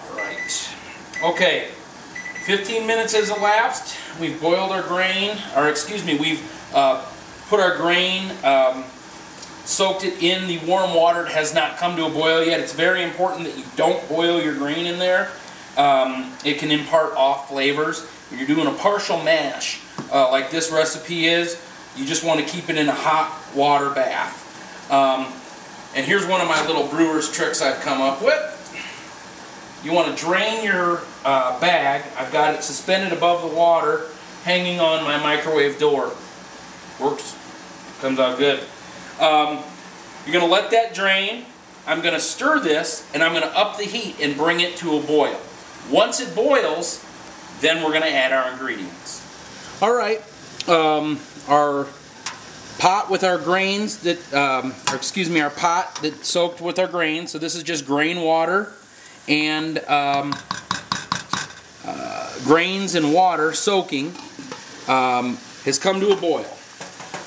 Alright. Okay. 15 minutes has elapsed. We've boiled our grain, or excuse me, we've put our grain, soaked it in the warm water. It has not come to a boil yet. It's very important that you don't boil your grain in there. It can impart off flavors. When you're doing a partial mash, like this recipe is, you just want to keep it in a hot water bath. And here's one of my little brewer's tricks I've come up with. You want to drain your bag. I've got it suspended above the water, hanging on my microwave door. Works. Comes out good. You're going to let that drain. I'm going to stir this, and I'm going to up the heat and bring it to a boil. Once it boils, then we're going to add our ingredients. Alright, our pot with our grains that, or excuse me, our pot that soaked with our grains. So this is just grain water and grains and water soaking, has come to a boil.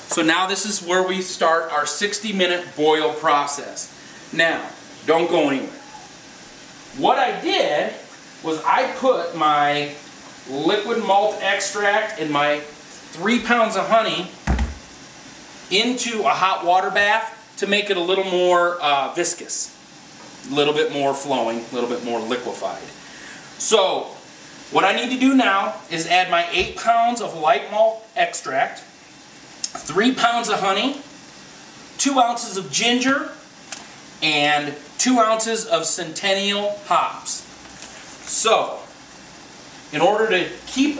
So now this is where we start our 60-minute boil process. Now, don't go anywhere. What I did was I put my liquid malt extract and my 3 pounds of honey into a hot water bath to make it a little more viscous, a little bit more flowing, a little bit more liquefied. So what I need to do now is add my 8 pounds of light malt extract, 3 pounds of honey, 2 ounces of ginger, and 2 ounces of Centennial hops. So, in order to keep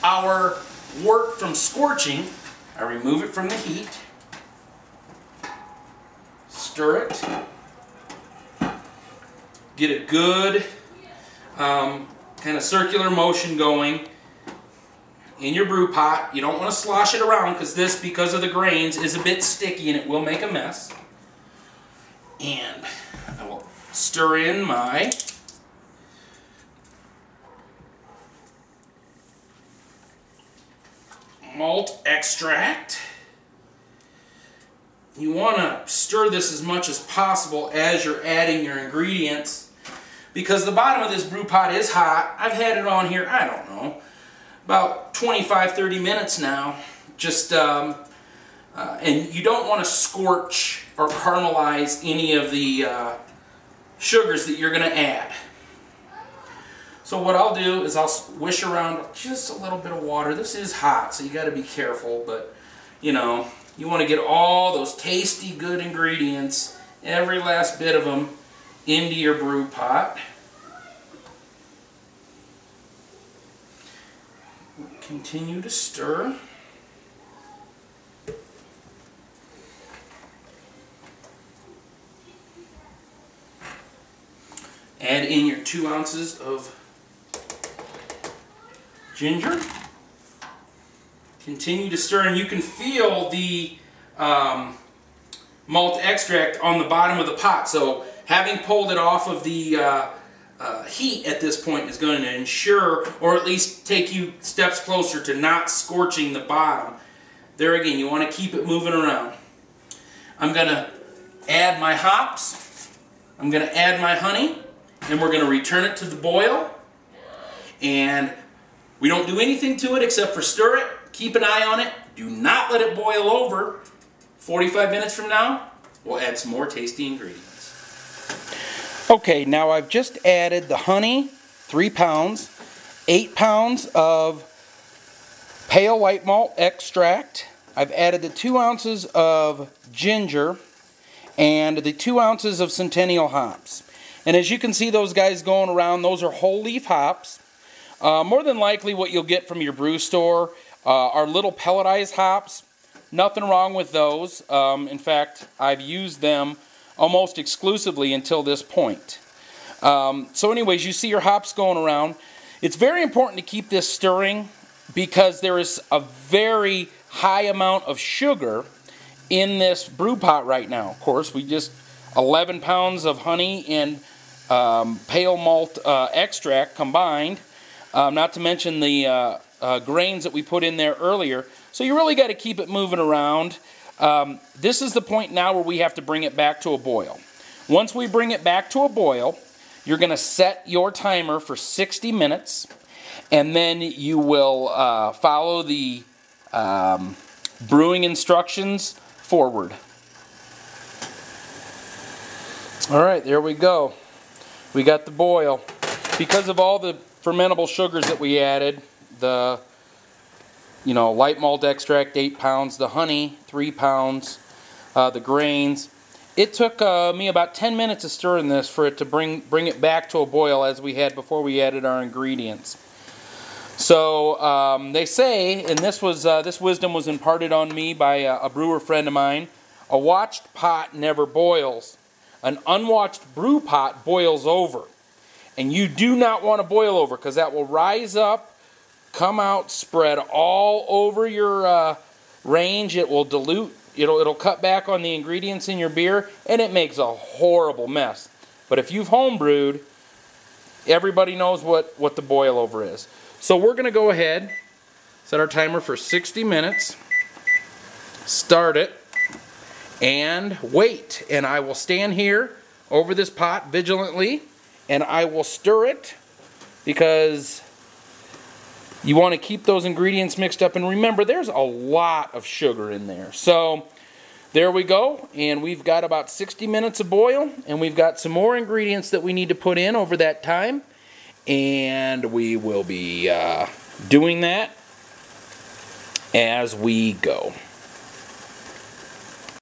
our wort from scorching, I remove it from the heat, stir it, get a good kind of circular motion going in your brew pot. You don't want to slosh it around because this, because of the grains, is a bit sticky and it will make a mess. And I will stir in my malt extract. You want to stir this as much as possible as you're adding your ingredients, because the bottom of this brew pot is hot. I've had it on here, I don't know, about 25-30 minutes now. Just and you don't want to scorch or caramelize any of the sugars that you're going to add. So what I'll do is I'll swish around just a little bit of water. This is hot, so you got to be careful, but you know, you want to get all those tasty, good ingredients, every last bit of them, into your brew pot. Continue to stir. Add in your 2 ounces of ginger. Continue to stir, and you can feel the malt extract on the bottom of the pot. So having pulled it off of the heat at this point is going to ensure, or at least take you steps closer to not scorching the bottom. There again, you want to keep it moving around. I'm going to add my hops. I'm going to add my honey. And we're going to return it to the boil. And we don't do anything to it except for stir it. Keep an eye on it. Do not let it boil over. 45 minutes from now, we'll add some more tasty ingredients. Okay, now I've just added the honey, 3 pounds, 8 pounds of pale white malt extract. I've added the 2 ounces of ginger and the 2 ounces of Centennial hops. And as you can see, those guys going around, those are whole leaf hops. More than likely what you'll get from your brew store are little pelletized hops. Nothing wrong with those. In fact, I've used them almost exclusively until this point. So anyways, you see your hops going around. It's very important to keep this stirring because there is a very high amount of sugar in this brew pot right now. Of course, we just 11 pounds of honey and pale malt extract combined, not to mention the grains that we put in there earlier. So you really got to keep it moving around. This is the point now where we have to bring it back to a boil. Once we bring it back to a boil, you're going to set your timer for 60 minutes, and then you will follow the brewing instructions forward. Alright, there we go. We got the boil. Because of all the fermentable sugars that we added, the light malt extract 8 pounds, the honey 3 pounds, the grains, it took me about 10 minutes of stirring this for it to bring it back to a boil as we had before we added our ingredients. So they say, and this wisdom was imparted on me by a brewer friend of mine, a watched pot never boils. An unwatched brew pot boils over. And you do not want to boil over, because that will rise up, come out, spread all over your range. It will dilute, it'll cut back on the ingredients in your beer, and it makes a horrible mess. But if you've homebrewed, everybody knows what the boil over is. So we're going to go ahead, set our timer for 60 minutes, start it, and wait. And I will stand here over this pot vigilantly, and I will stir it, because you want to keep those ingredients mixed up. And remember, there's a lot of sugar in there. So there we go, and we've got about 60 minutes of boil, and we've got some more ingredients that we need to put in over that time, and we will be doing that as we go.